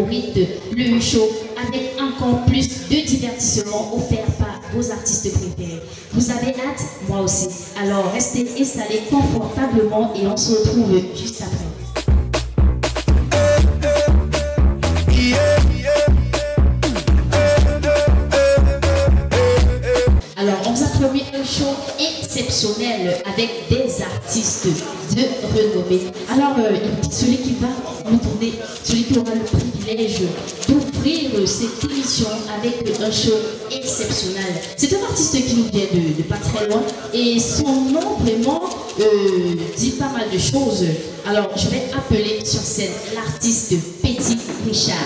au rythme, le show avec encore plus de divertissement offert par vos artistes préférés. Vous avez hâte? Moi aussi. Alors restez installés confortablement et on se retrouve juste après. Alors, on vous a promis un show exceptionnel avec des artistes de renommée. Alors, celui qui va nous donner, celui qui aura le privilège d'ouvrir cette émission avec un show exceptionnel. C'est un artiste qui nous vient de pas très loin et son nom vraiment dit pas mal de choses. Alors, je vais appeler sur scène l'artiste Petit Richard.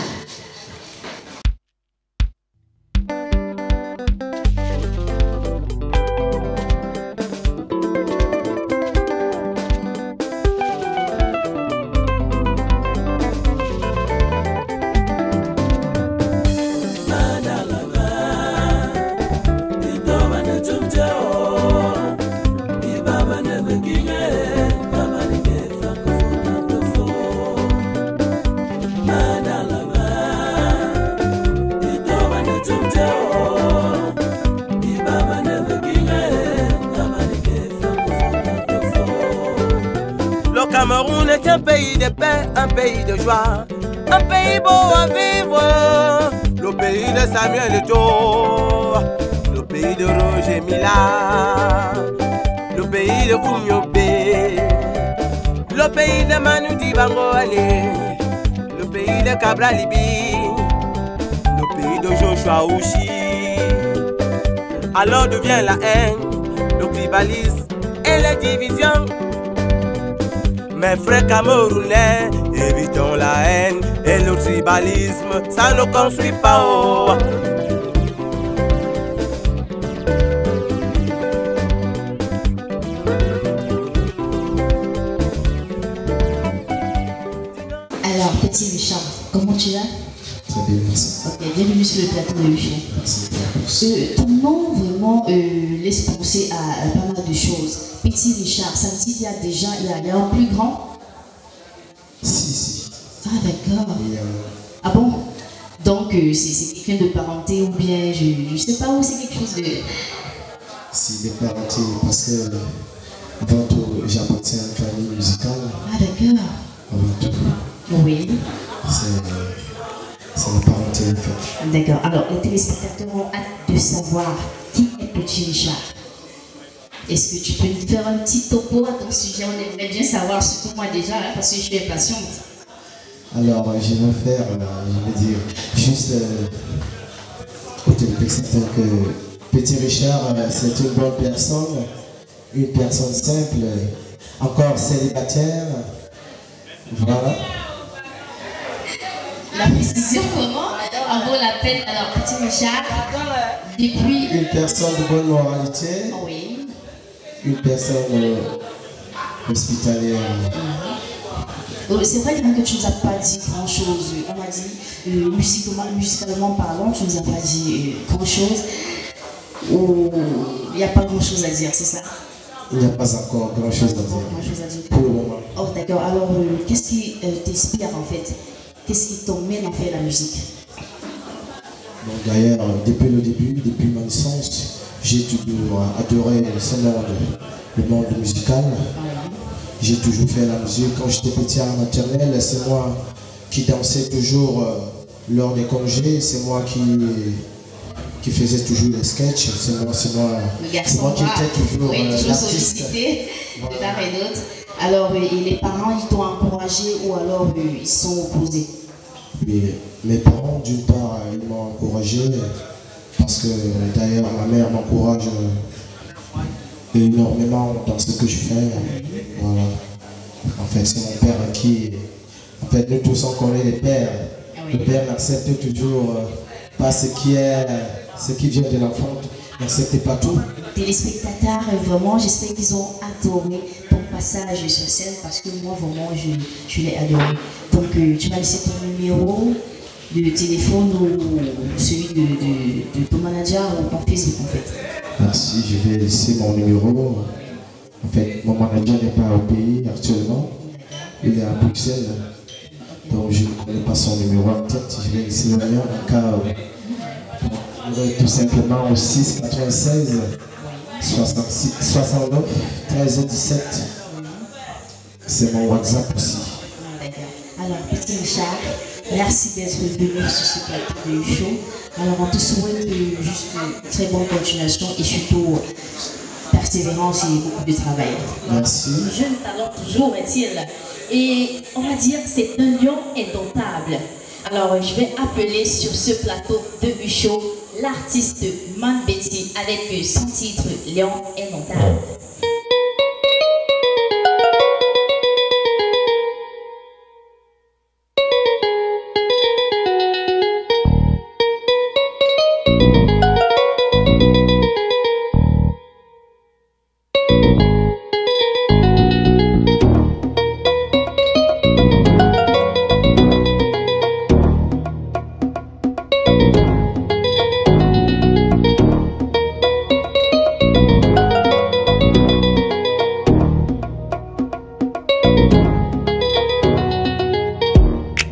Cameroun est un pays de paix, un pays de joie, un pays beau à vivre. Le pays de Samuel Eto'o, le pays de Roger Mila, le pays de Oumyobé, le pays de Manu Dibango Ali, le pays de Cabral Libi, le pays de Joshua Ouchi. Alors devient la haine, le tribalisme et les divisions. Mes frères camerounais, évitons la haine et le tribalisme, ça ne construit pas. Oh. Alors, Petit Richard, comment tu vas? Très bien, merci. Ok, bienvenue sur le plateau de Luchon. Merci. Ton nom vraiment laisse penser à pas mal de choses. Petit Richard, ça me dit qu'il y a déjà il y a un plus grand? Si. Ah d'accord. Ah bon? Donc c'est quelqu'un de parenté ou bien je sais pas où c'est quelque chose de... Si, de parenté, parce que avant tout, j'appartiens à une famille musicale. Ah d'accord. Avant tout. Oui. C'est la parenté en fait. D'accord. Alors les téléspectateurs ont hâte de savoir qui est Petit Richard. Est-ce que tu peux nous faire un petit topo à ton sujet? On aimerait bien savoir, surtout moi déjà, hein, parce que je suis impatiente. Alors, je vais faire, je vais dire, juste aux téléspectateurs que Petit Richard, c'est une bonne personne, une personne simple, encore célibataire. Voilà. La précision, comment? En vaut la peine. Alors, Petit Richard, depuis... Une personne de bonne moralité. Oui. Une personne hospitalière. C'est vrai que tu ne nous as pas dit grand chose. On a dit, musicalement parlant, tu ne nous as pas dit grand chose. Il n'y a pas grand chose à dire, c'est ça? Il n'y a pas encore grand chose à dire. Pour le moment. Oh d'accord, alors qu'est-ce qui t'inspire en fait? Qu'est-ce qui t'emmène à faire la musique? Donc d'ailleurs, depuis le début, depuis ma naissance, j'ai toujours adoré le monde musical. J'ai toujours fait la musique. Quand j'étais petit à la maternelle, c'est moi qui dansais toujours lors des congés. C'est moi qui faisais toujours les sketchs. C'est moi qui étais toujours l'artiste. De part et d'autre. Alors, les parents, ils t'ont encouragé ou alors ils sont opposés? Mes parents, d'une part, ils m'ont encouragé. Parce que d'ailleurs, ma mère m'encourage énormément dans ce que je fais. Voilà. En fait, c'est mon père qui... En fait, nous tous, on connaît les pères. Le père n'accepte toujours pas ce qui vient de l'enfant. Il n'accepte pas tout. Téléspectateurs, vraiment, j'espère qu'ils ont adoré ton passage sur scène parce que moi, vraiment, je l'ai adoré. Donc, tu vas laisser ton numéro de téléphone ou celui de ton manager ou ton Facebook en fait. Merci, je vais laisser mon numéro. En fait, mon manager n'est pas au pays actuellement. Il est à Bruxelles. Donc je ne connais pas son numéro en tête, je vais laisser le mien en cas tout simplement au 6 96 66 69 13 17. C'est mon WhatsApp aussi. D'accord. Alors, petit Richard, merci d'être venu sur ce plateau de show. Alors, on te souhaite juste une très bonne continuation et surtout persévérance et beaucoup de travail. Merci. Jeune talent toujours, est-il. Et on va dire c'est un lion indomptable. Alors, je vais appeler sur ce plateau de show l'artiste Man Betty avec son titre Lion indomptable.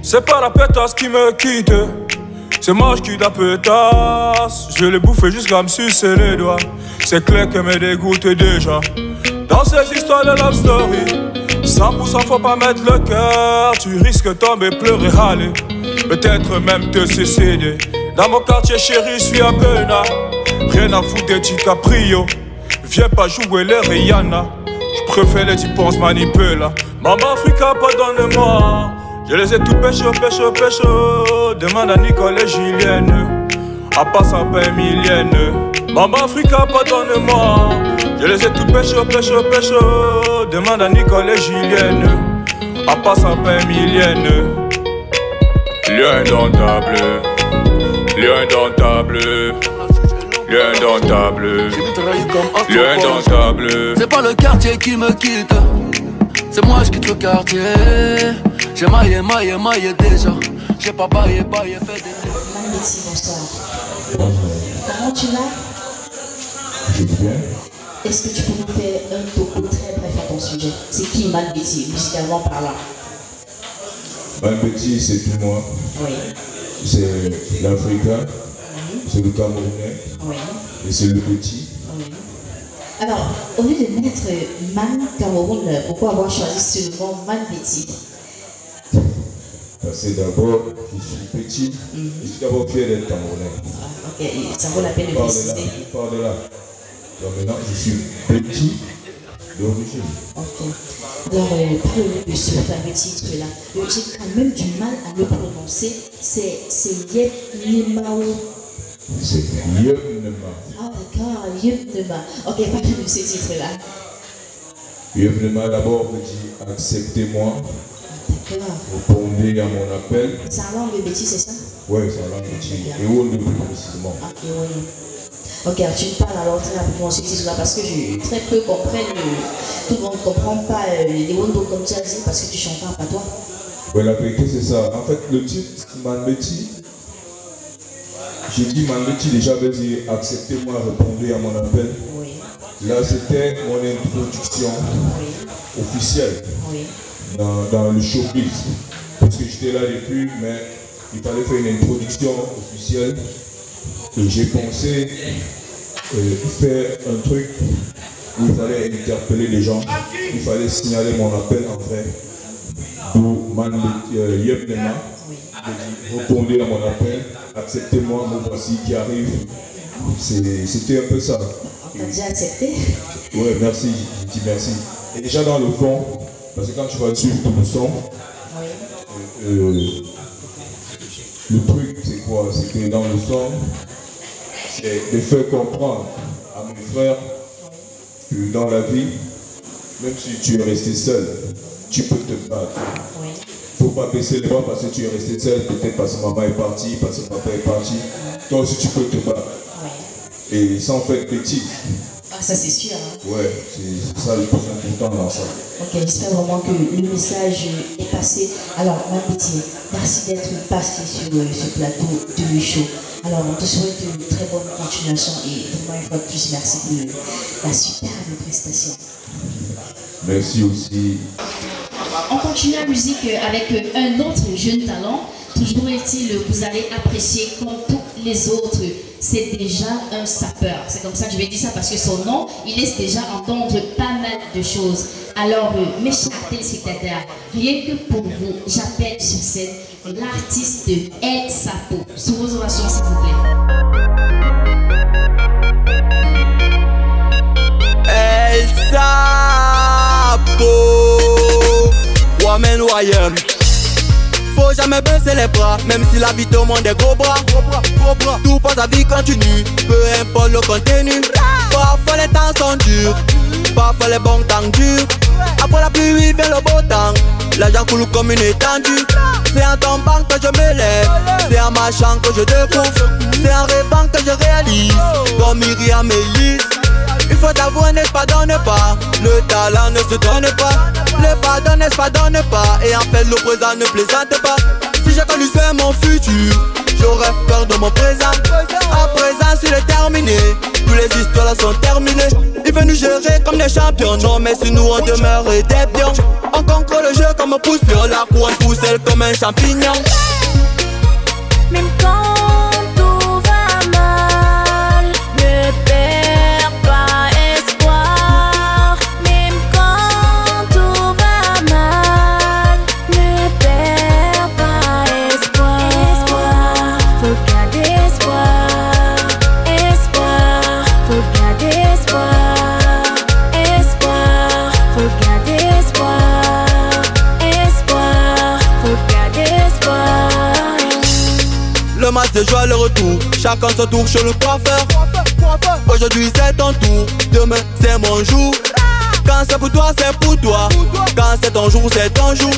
C'est pas la pétasse qui me quitte, c'est moi qui la pétasse. Je l'ai bouffé jusqu'à me sucer les doigts. C'est clair qu'elle me dégoûte déjà. Dans ces histoires de love story, 100% faut pas mettre le cœur. Tu risques de tomber, pleurer, râler, peut-être même te suicider. Dans mon quartier chéri, je suis à Bena. Rien à foutre des DiCaprio. Viens pas jouer les Rihanna. Je préfère les types on se manipule. Maman Africa, pardonne-moi. Je les ai tout pécho. Demande à Nicole et Julienne. À part ça, pas Emilienne. Maman Africa, pardonne-moi. Je les ai tout pécho. Demande à Nicole et Julienne. À part ça, pas Emilienne. Lion indomptable. Lion indomptable. Lion indomptable. Lion indomptable. C'est pas le quartier qui me quitte, c'est moi je quitte le quartier. J'ai maillé déjà. J'ai pas baillé, fait des... Man Betty, bonsoir. Comment tu vas? Je vais bien. Est-ce que tu peux nous faire un topo très bref à ton sujet? C'est qui Man Betty, musicalement parlant? Man Betty, c'est tout moi. Oui. C'est l'Africain, c'est le Camerounais, Oui. et c'est le petit. Oui. Alors, au lieu de mettre Man Cameroun, pourquoi avoir choisi ce nom Man Betty? Parce que d'abord, je suis petit, je suis d'abord fier d'être Camerounais. Ah, ok, ça vaut la peine de préciser. Je pars de là. Donc maintenant, je suis petit d'origine. Ok. Alors, parle de ce fameux titre-là. J'ai quand même du mal à le prononcer. C'est Yep Nimao. C'est Yepnema. Ah, d'accord, Yepnema. Ok, parle de ce titre-là. Yepnema, d'abord, me dit acceptez-moi, D'accord. répondez à mon appel. C'est un langue Betty, c'est ça? Ouais, c'est un langue petit. Et où on le plus précisément. Ok, oui. Ok, alors tu me parles alors très rapidement ce titre-là parce que très peu comprennent, tout le monde ne comprend pas les Wondo comme tu as dit parce que tu chantes en patois. Ouais, la vérité, c'est ça. En fait, le titre, Man Betty, j'ai dit Man Betty, déjà veut dire acceptez-moi, répondez à mon appel. Oui. Là, c'était mon introduction officielle Oui. dans le showbiz. Parce que j'étais là depuis, mais il fallait faire une introduction officielle. Et j'ai pensé faire un truc où il fallait interpeller les gens, il fallait signaler mon appel en vrai. D'où Man Yepnema, répondez à mon appel, acceptez-moi, me voici qui arrive. C'était un peu ça. On t'a déjà accepté? Ouais, merci, je dis merci. Et déjà dans le fond, parce que quand tu vas suivre tout le son, le truc c'est quoi? C'est que dans le son, c'est de faire comprendre à mes frères que dans la vie, même si tu es resté seul, tu peux te battre. Oui. Faut pas baisser les bras parce que tu es resté seul, peut-être parce que maman est partie, parce que papa est parti. Toi aussi tu peux te battre. Oui. Et sans faire petit. Ah, ça c'est sûr. Hein. Ouais, c'est ça le plus important dans ça. Ok, j'espère vraiment que le message est passé. Alors, Man Betty, merci d'être passé sur ce plateau de show. Alors, on te souhaite une très bonne continuation et vraiment une fois de plus, merci pour la superbe prestation. Merci aussi. on continue la musique avec un autre jeune talent. Toujours est-il, vous allez apprécier comme tous les autres. C'est déjà un sapeur. C'est comme ça que je vais dire ça parce que son nom, il laisse déjà entendre pas mal de choses. Alors, mes chers téléspectateurs, rien que pour vous, j'appelle sur scène l'artiste El Sapo. Sous vos ovations, s'il vous plaît. El Sapo, Woman Warrior. Faut jamais baisser les bras, même si la vie te demande des gros bras. Tout pour ta vie continue, peu importe le contenu. Parfois les temps sont durs, parfois les bons temps durent. Après la pluie vient le beau temps, l'argent coule comme une étendue. C'est en tombant que je me lève, c'est en marchant que je découvre, c'est en rêvant que je réalise, comme Myriam Elise. Il faut t'avouer, n'est-ce pas, donne pas. Le talent ne se donne pas. Le pardon n'est-ce pas, donne pas. Et en fait le présent ne plaisante pas. Si j'ai connu c'est mon futur, j'aurais peur de mon présent. À présent s'il est terminé, toutes les histoires là sont terminées. Il veut nous gérer comme des champions. Non mais si nous on demeure des pions, on contrôle le jeu comme un pousse-pion. La couronne pousse elle comme un champignon. Même quand tout va mal, ne perds pas espoir. Même quand tout va mal, ne perds pas espoir. Faut garder espoir. Espoir, faut garder espoir. Espoir, faut garder espoir. Espoir, faut garder espoir. Le match de joie, le retour, chacun son tour chez le coiffeur. Aujourd'hui c'est ton tour, demain c'est mon jour. Quand c'est pour toi, c'est pour toi. Quand c'est ton jour, c'est ton jour.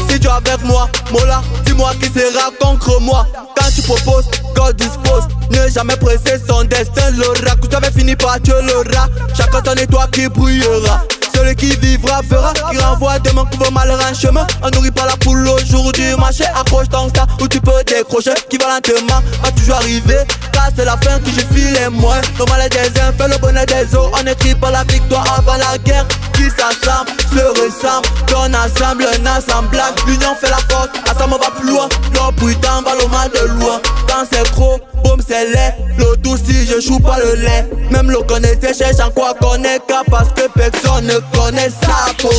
Si tu es avec moi, Mola, dis-moi qui sera contre moi. Quand tu proposes, God dispose. Ne jamais presser son destin, l'aura. Que tu avais fini par tu l'auras. Chacun son étoile qui brillera. Celui qui vivra verra, qui renvoie demain couvre mal en chemin. On nourrit pas la poule aujourd'hui, marché accroche ton ça où tu peux décrocher. Qui va lentement, va toujours arriver. Car c'est la fin que je file les moins. Le mal des uns fait le bonheur des autres. On écrit pas la victoire avant la guerre. Qui s'assemble, se ressemble, qu'on assemble un assemblage. L'union fait la force, ensemble on va plus loin. L'homme putain va le mal de loin. Quand c'est gros, boum c'est laid. Le tout si je choue pas le lait. Même le connaisseur cherche en quoi connaître. Car parce que personne ne connaît sa peau.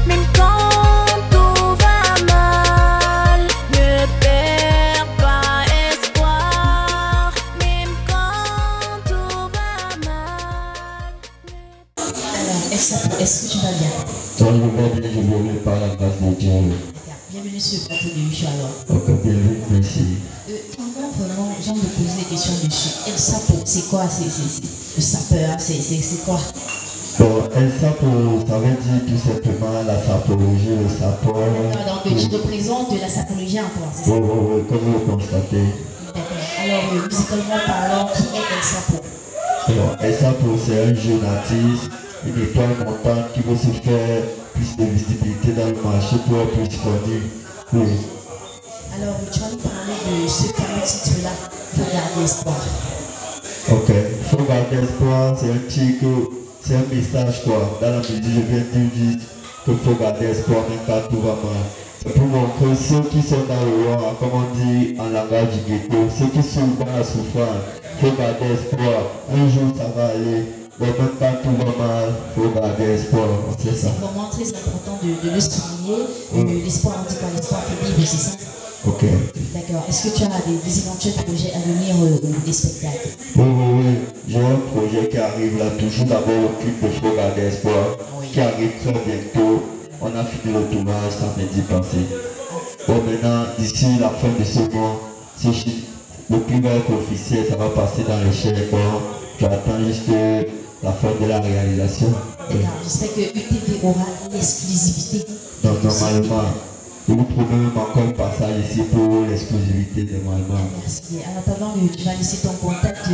Même quand tout va mal, ne perds pas espoir. Même quand tout va mal. Alors, est-ce que tu vas bien? Toi, je vais bien, je voulais par la grâce de Dieu. Bienvenue sur le plateau de Michel alors. Ok, bienvenue, merci. Encore vraiment, j'ai envie de poser des questions dessus. El Sapo, c'est quoi? C'est le sapeur, c'est quoi? Bon, El Sapo, ça veut dire tout simplement la sapologie, le sapeur. Donc tu représentes de la sapologie en toi, c'est ça? Oui, comme vous le constatez. D'accord. Alors, musicalement parlant, qui est El Sapo? Alors, El Sapo, c'est un jeune artiste, une étoile montante qui veut se faire plus de visibilité dans le marché pour être plus connu. Oui. Alors, tu vas nous parler de ce fameux titre-là, Faut garder espoir. Ok, Faut garder espoir, c'est un titre, c'est un message quoi. Dans la musique, je viens de dire qu'il faut garder espoir même quand tout va mal. C'est pour montrer ceux qui sont dans le roi, comme on dit en langage du ghetto, ceux qui sont dans la souffrance, faut garder espoir. Un jour ça va aller. Mais même quand tout va mal, il faut garder espoir, c'est ça. C'est vraiment très important de le souligner. L'espoir, on dit pas l'espoir fait vivre, c'est ça? Ok. D'accord. Est-ce que tu as des éventuels projets à venir des spectacles? Oui. J'ai un projet qui arrive là, toujours d'abord au clip de Faut garder espoir, qui arrive très bientôt. On a fini le tournage samedi passé. Bon, maintenant, d'ici la fin de ce mois, si le clip va être officiel, ça va passer dans les chaînes. J'attends juste la fin de la réalisation. D'accord. J'espère que UTV aura l'exclusivité. Donc, normalement, vous trouvez même encore un passage ici pour l'exclusivité normalement. Merci. En attendant, tu vas laisser ton contact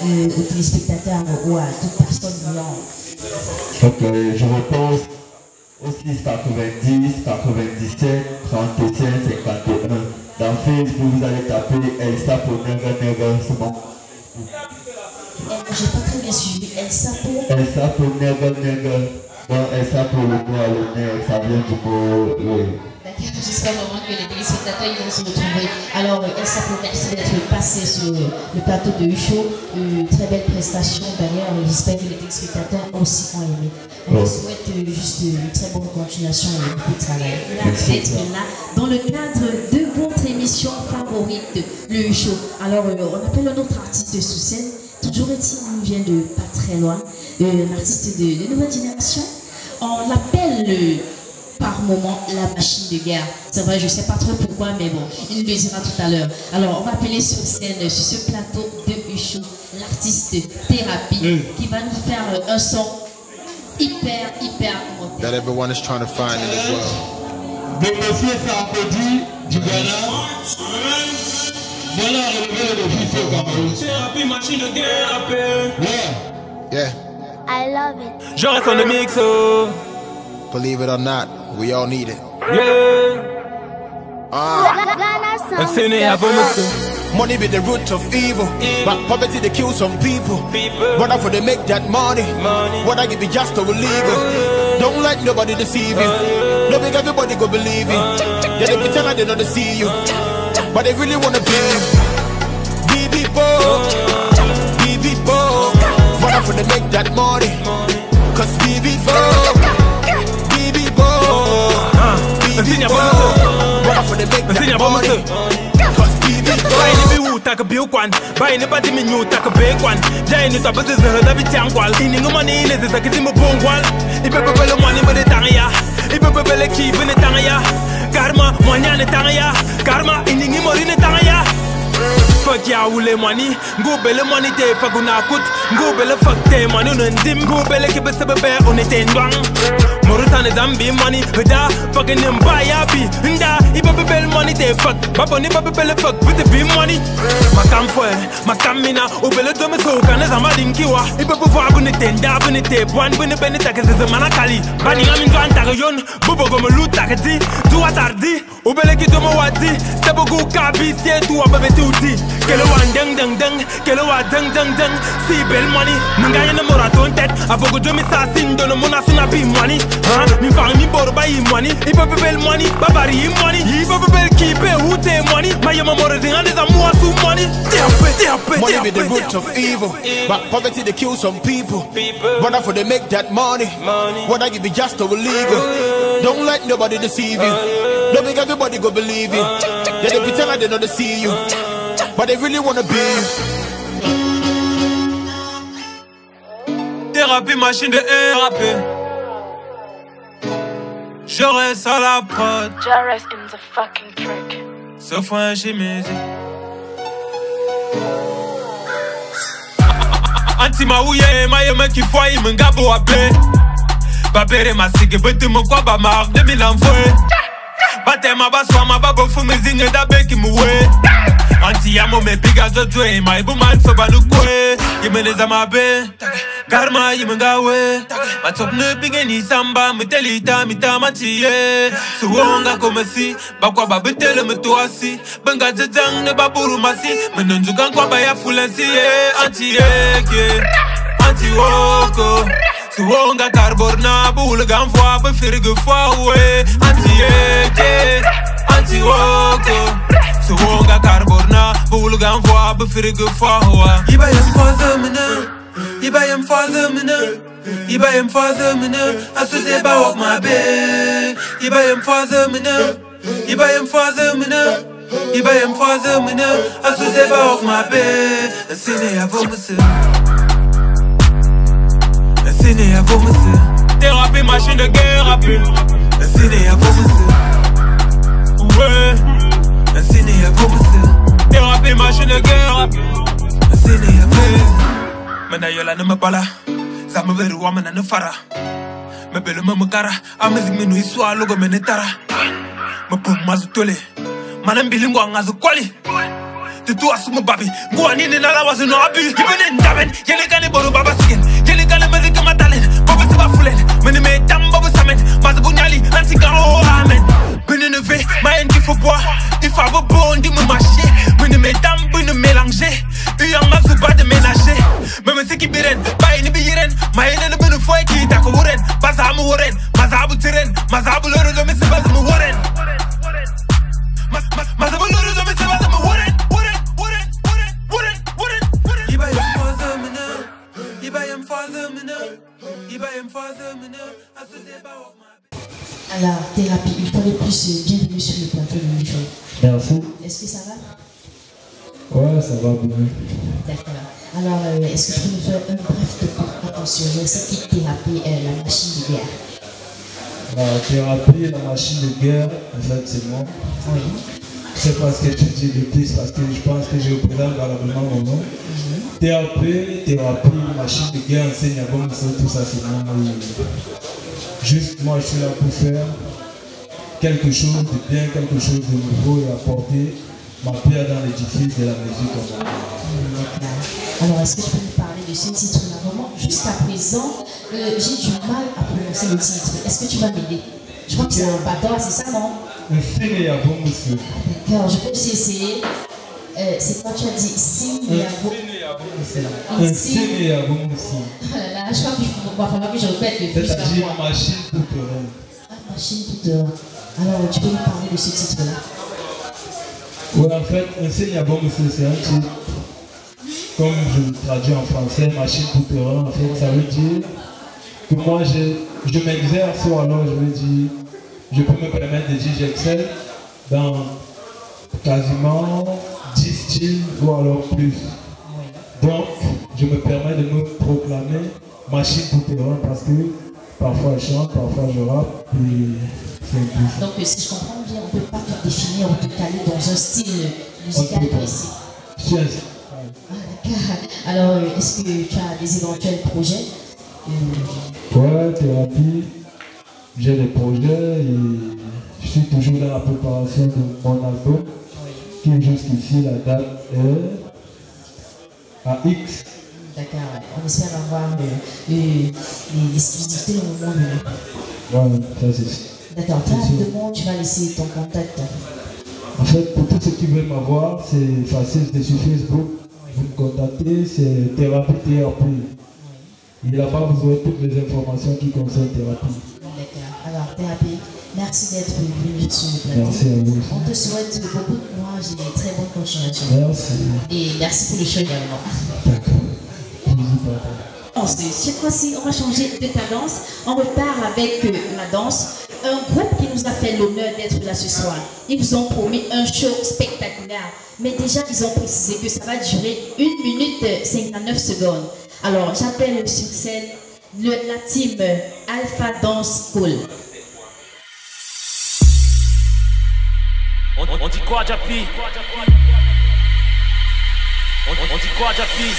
aux téléspectateurs ou à toute personne voulant. Ok, je repose au 690 97 37 51. Dans Facebook, vous allez taper El Sapo Never, c'est bon. J'ai pas très bien suivi. El Sapo. El Sapo Never. Bon, et ça pour le bois, le nez, ça vient du mot, oui. D'accord, j'espère vraiment que les téléspectateurs ils vont se retrouver. Alors, Elsa, merci d'être passé sur le plateau de Usho. Très belle prestation d'ailleurs. J'espère que les téléspectateurs aussi ont aimé. On souhaite juste une très bonne continuation et beaucoup de travail. Merci d'être là dans le cadre de votre émission favorite, le Usho. Alors, on appelle un autre artiste sous scène. Toujours est-il, il vient de pas très loin. Un artiste de nouvelle génération. On l'appelle par moment la machine de guerre. C'est vrai, je ne sais pas trop pourquoi, mais bon, il nous le dira tout à l'heure. Alors, on va appeler sur scène, sur ce plateau de Usho, l'artiste Thérapie, qui va nous faire un son hyper moderne. That everyone is trying to find in this world. Donc, monsieur Sarkozy du Ghana. Voilà, relevé le défi au Cameroun. Thérapie, machine de guerre, Yeah. I love it. Je reste en mix, oh. Believe it or not, we all need it. Yeah. Money be the root of evil, but poverty they kill some people. But after they make that money, what I give you just to illegal. Don't let nobody deceive you. No make everybody go believe it. Yeah, they pretend like they don't see you, but they really wanna be you. BB Bo, but after they make that money, cause BB Bo. Taka biu kwan bai ne badi mi nyu taka be kwan jai ni ta bese zero da bi tiang kwal ini ngomani ne ze sakiti mo bongwal ibe bele mani me de tangya ibe bele ki be ne tangya karma mwanya ne tangya karma ini ngi mori ne tangya fuck ya wule money go bele money te faguna kut go bele fuck te money no ndim go bele ki be sebebe on était ndwang Morutane Zambi money, da fucking him buy happy. Nda, iba bebel money te fuck. Babo ni baby bele fuck with the big money. Makam fwe, makam mina, ubele dome so kane zama dinkiwa. Iba bufwa bune te nda bune te buan bune bene take se zemana kali. Bani ngami ndo antake yon, bubo gome luta kedi. Tuwa tardi, ubele ki dome wadi. Tebo gu kabi siye tuwa bebe tuti. Kele wan deng deng deng, kele wan deng deng deng. Si bel money, munganye ne moraton tet. Abogo dome sa sindo no mona suna bi money. Mi fang mi borba yi money, iba bebel money, babari yi money, iba bebel kipe ute money, ma yama more zinga de zamua su money. Money be the root of evil, but poverty they kill some people. But after they make that money, what I give you just to illegal. Don't let nobody deceive you. Don't make everybody go believe you. Yeah, they pretend like they don't see you, but they really wanna be you. Thérapie, machine de RAP. Je reste à la prod. Je reste in the fucking trick. Sauf un chimie. Anti maouye, maye me qui foye, m'ngabo abe. Babere ma sige, bete me kwa ba marque 2000 envoyés. Bate ma baswa, ma babo fou me zingue d'abe qui moué. Anti yamo me piga zotwe, ma ibu man fe banu kwe. Yime les amabe. Karma yimengawe matop ne bingeni samba metelita mitamatiye suonga komasi bakwa babetele metoasi benga jang ne baburu masi menunjukan kwa baya fulansi anti eke anti woko suonga karborna bul gamfwa be firge fawe anti eke anti woko suonga karborna bul gamfwa be firge fawa iba yasfaza mena Iba yem father mina, I should say walk my bed. Iba yem father mina, Iba yem father mina, I should say walk my bed. I seen a vomit. I seen a vomit. Thérapie machine de guerre rapide. I seen a vomit. Ouais, I seen a vomit. Thérapie machine de guerre rapide. I seen a vomit. Mena yola ne me bala, ça me veut roi mena ne fara. Me belle me cara, amezik me nui soa logo me netara. Me pum mazutole, manam bilingo angazu kwali. Te tu asumu babi, guani ni nala wazu no abi. Even in damen, yele kane boru baba skin, yele kane mezik matalen, baba siba fulen. Mene me tam baba samen, mazu bunyali, anti garo amen. Bene ne ve, ma en qu'il faut boire, il faut avoir bon di me marcher. Mene me tam bene mélanger. Yang mazu ba de ménager. Même si qui biren, ba ini biren, ma ene ne bene foi qui ta ko wuren. mazamu woren, mazabu tiren, mazabu loro do misi bazamu woren. Mazabu loro do misi bazamu woren, woren, woren, woren, woren, woren, woren. İbayım fazla mını, İbayım fazla mını, İbayım fazla mını, asıl bawa. Alors, thérapie, une fois de plus, bienvenue sur le plateau de Michel. Merci. Est-ce que ça va? Ouais, ça va bien. D'accord. Alors, est-ce que tu peux nous faire un bref topo sur ce qui thérapie la machine de guerre? La thérapie, la machine de guerre, effectivement. Oui. C'est parce que tu dis le plus, parce que je pense que je représente valablement mon nom. Thérapie, machine de guerre, enseigne à bon, tout ça, c'est mon nom. Juste, moi, je suis là pour faire quelque chose de bien, quelque chose de nouveau et apporter ma pierre dans l'édifice de la musique. Alors, est-ce que tu peux nous parler de ce titre-là? Vraiment, jusqu'à présent, j'ai du mal à prononcer le titre. Est-ce que tu vas m'aider? Je crois que c'est un bateau, c'est ça, non? Un signe à bon, monsieur. D'accord, je peux aussi essayer. C'est quoi tu as dit? Signe à bon. Un signe à bon, monsieur. Oh là là, je crois qu'il va falloir que je répète le plus. C'est-à-dire machine toute ronde. Ah, machine toute ronde. Alors, tu peux nous parler de ce titre-là? Oui, en fait, un signe à bon, monsieur, c'est un titre. Comme je le traduis en français, machine toute ronde, en fait, ça veut dire que moi, je m'exerce, ou alors je veux dire, je peux me permettre de dire j'excelle dans quasiment 10 styles, ou alors plus. Donc, je me permets de me proclamer machine toute ronde parce que parfois je chante, parfois je rappe, et c'est un peu. Donc, si je comprends bien, on ne peut pas te définir ou te caler dans un style musical précis. Alors, est-ce que tu as des éventuels projets? Ouais, thérapie, j'ai des projets et je suis toujours dans la préparation de mon album qui est jusqu'ici, la date est à X. D'accord, on espère avoir les exclusivités au moment venu. Ouais, ça c'est. D'accord, rapidement, tu vas laisser ton contact. En fait, pour tous ceux qui veulent m'avoir, c'est facile, c'est sur Facebook. Vous me contactez, c'est Thérapie TRP. Et là-bas, vous aurez toutes les informations qui concernent Thérapie. D'accord. Alors, Thérapie, merci d'être venu sur le plateau. Merci à vous. On te souhaite beaucoup de courage et de très bonne continuation. Merci. Et merci pour le show également. D'accord. Cette fois-ci, on va changer de cadence. On repart avec la danse. Un groupe qui nous a fait l'honneur d'être là ce soir. Ils vous ont promis un show spectaculaire. Mais déjà, ils ont précisé que ça va durer 1 minute 59 secondes. Alors, j'appelle sur scène la team Alpha Dance School. On dit quoi, Japi? On dit quoi, Japi?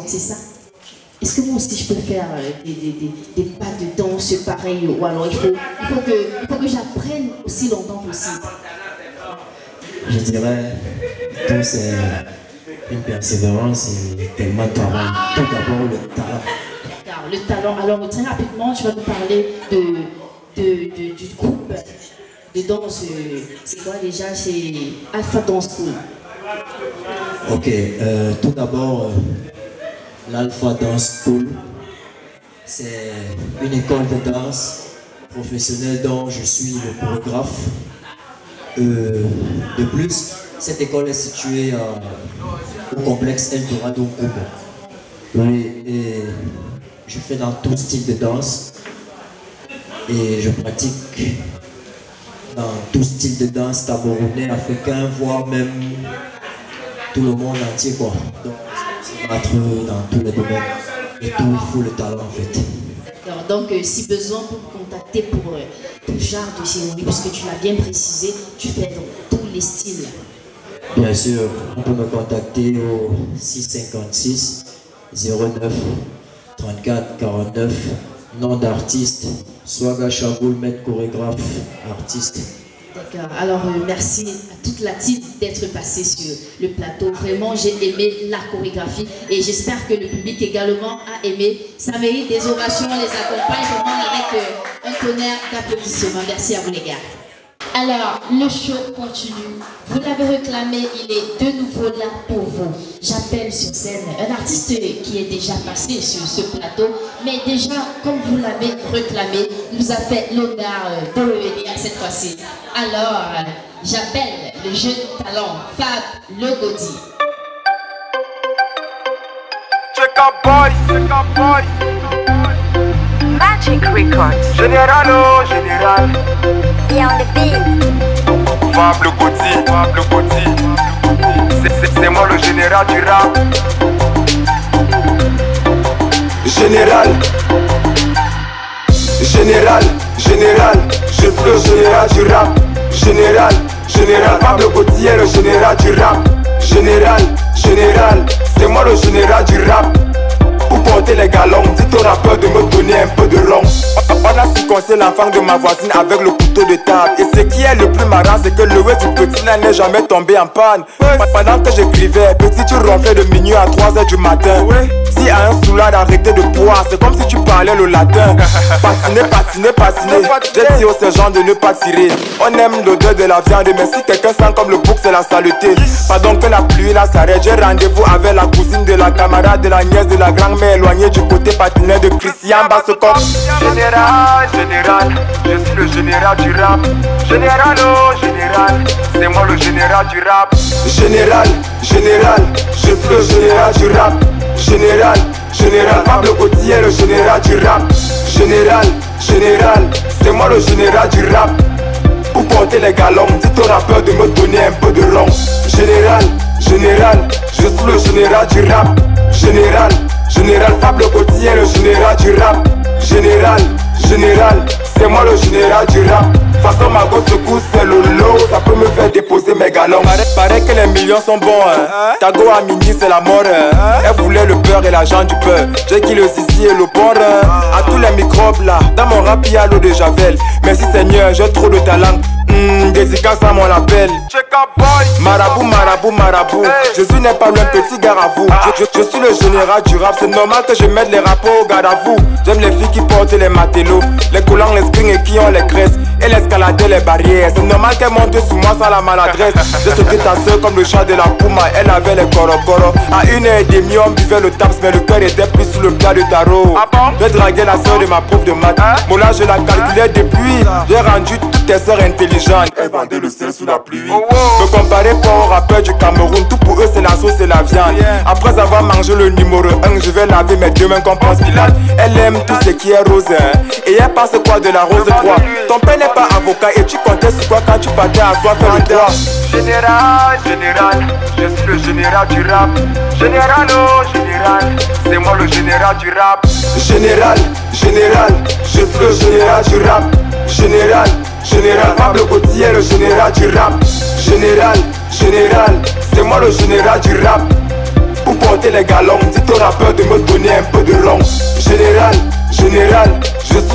C'est ça. Est-ce que moi aussi je peux faire des pas de danse pareils, ou alors il faut que j'apprenne aussi longtemps possible? Je dirais que c'est une persévérance et tellement de travail. Tout d'abord le talent. D'accord, le talent. Alors très rapidement, tu vas nous parler du groupe de danse. C'est quoi déjà? C'est Alpha Dance School. Ok, tout d'abord, l'Alpha Dance School, c'est une école de danse professionnel dont je suis le chorégraphe. De plus, cette école est située au complexe Eldorado Obo. Oui, et je fais dans tout style de danse et je pratique dans tout style de danse camerounais, africain, voire même tout le monde entier quoi. Donc c'est battre dans tous les domaines et tout, il faut le talent en fait. D'accord, donc si besoin pour contacter pour tout genre de cérémonie, puisque tu l'as bien précisé, tu fais dans tous les styles. Bien sûr, on peut me contacter au 656 09 34 49, nom d'artiste, Swaga Chaboul, maître chorégraphe, artiste. D'accord, alors merci à toute la team d'être passée sur le plateau. Vraiment, j'ai aimé la chorégraphie et j'espère que le public également a aimé. Ça mérite des ovations, on les accompagne vraiment avec un tonnerre d'applaudissements. Merci à vous les gars. Alors, le show continue. Vous l'avez réclamé, il est de nouveau là pour vous. J'appelle sur scène un artiste qui est déjà passé sur ce plateau, mais déjà, comme vous l'avez réclamé, nous a fait l'honneur de revenir cette fois-ci. Alors, j'appelle le jeune talent Fab Legaudy. Check up boy. Magic Records. Général, oh général. Et on the beat. Fab Legaudy. C'est moi le général du rap. Général, je suis le général du rap. Général, Fab Legaudy est le général du rap. Général, c'est moi le général du rap. Pour porter les galons, dites au rappeur de me donner un peu de rond. On a circoncé l'enfant de ma voisine avec le couteau de table. Et ce qui est le plus marrant, c'est que le ouais du petit n'est jamais tombé en panne. Pendant que j'écrivais, petit tu ronflais de minuit à 3h du matin. Si à un soulard arrêté de boire, c'est comme si tu parlais le latin. Patiner. J'ai dit aux sergents de ne pas tirer. On aime l'odeur de la viande, mais si quelqu'un sent comme le bouc, c'est la saleté. Pardon que la pluie là s'arrête. J'ai rendez-vous avec la cousine de la camarade, de la nièce, de la grand-mère éloignée du côté patineur de Christian Bassecop. Général, je suis le général du rap. Général, oh général, c'est moi le général du rap. Général, je suis le général du rap. Général, Fab Legaudy est le général du rap. Général, c'est moi le général du rap. Pour porter les galons, dites au rappeur de me donner un peu de rond. Général, je suis le général du rap. Général, Fab Legaudy est le général du rap. Général, c'est moi le général du rap. Façon ma gosse secousse, c'est le lot, ça peut me faire déposer mes galons. Paraît que les millions sont bons, hein. Tago à midi c'est la mort, hein. Elle voulait le beurre et l'argent du beurre. J'ai qui le zizi et le porc, hein. À tous les microbes là, dans mon rap il y a l'eau de javel. Merci Seigneur, j'ai trop de talent. Dédicace à mon appel. Marabout. Jésus n'est pas loin, petit gars à vous. Je suis le général du rap, c'est normal que je mette les rappeurs au garde à vous. J'aime les filles qui portent les matelots, les collants, les strings et qui ont les graisses. Et l'escalader les barrières, c'est normal qu'elle monte sur moi sans la maladresse. J'ai sauté ta soeur comme le chat de la Puma, elle avait les corocoro. À 1h30 on buvait le taps, mais le cœur était plus sous le plat de tarot. J'ai dragué la soeur de ma prof de maths. Mon âge je la calculais depuis. J'ai rendu toutes tes soeurs intelligentes. Elle vendait le sel sous la pluie. Me comparer pas aux rappeurs du Cameroun, tout pour eux c'est la sauce et la viande. Après avoir mangé le numéro 1, je vais laver mes deux mains comme Ponce Pilate. Elle aime tout ce qui est rose, hein. Et elle passe quoi de la rose 3. Ton père n'est pas avocat et tu comptais sur quoi quand tu partais à soi faire le droit. Général, je suis le général du rap. Général, oh général, c'est moi le général du rap. Général, je suis le général du rap. Général, Fab Legaudy est le général du rap. Général, c'est moi le général du rap. Pour porter les galons, dites au rappeur de me donner un peu de rond. Général, je suis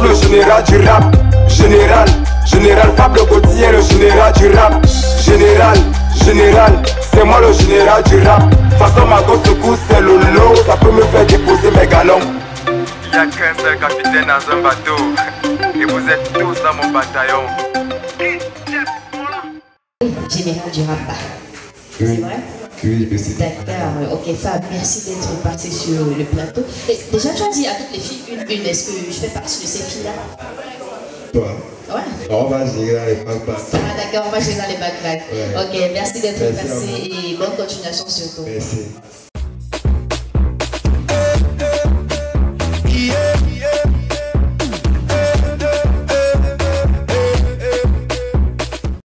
le général du rap. Général, Fab Legaudy est le général du rap. Général, c'est moi le général du rap. Façon ma gosse secousse, c'est le lot, ça peut me faire déposer mes galons. Il n'y a qu'un seul capitaine dans un bateau, et vous êtes tous dans mon bataillon. Général du rap. C'est vrai? Oui, c'est d'accord. Ok, Fab, merci d'être passé sur le plateau. Et déjà, tu as dit à toutes les filles une. Est-ce que je fais partie de ces filles-là? toi. Ouais. On va gérer dans les backpacks. Ah, d'accord, on va gérer dans les backpacks. Ouais. Ok, merci d'être Merci passé et bonne continuation surtout. Merci.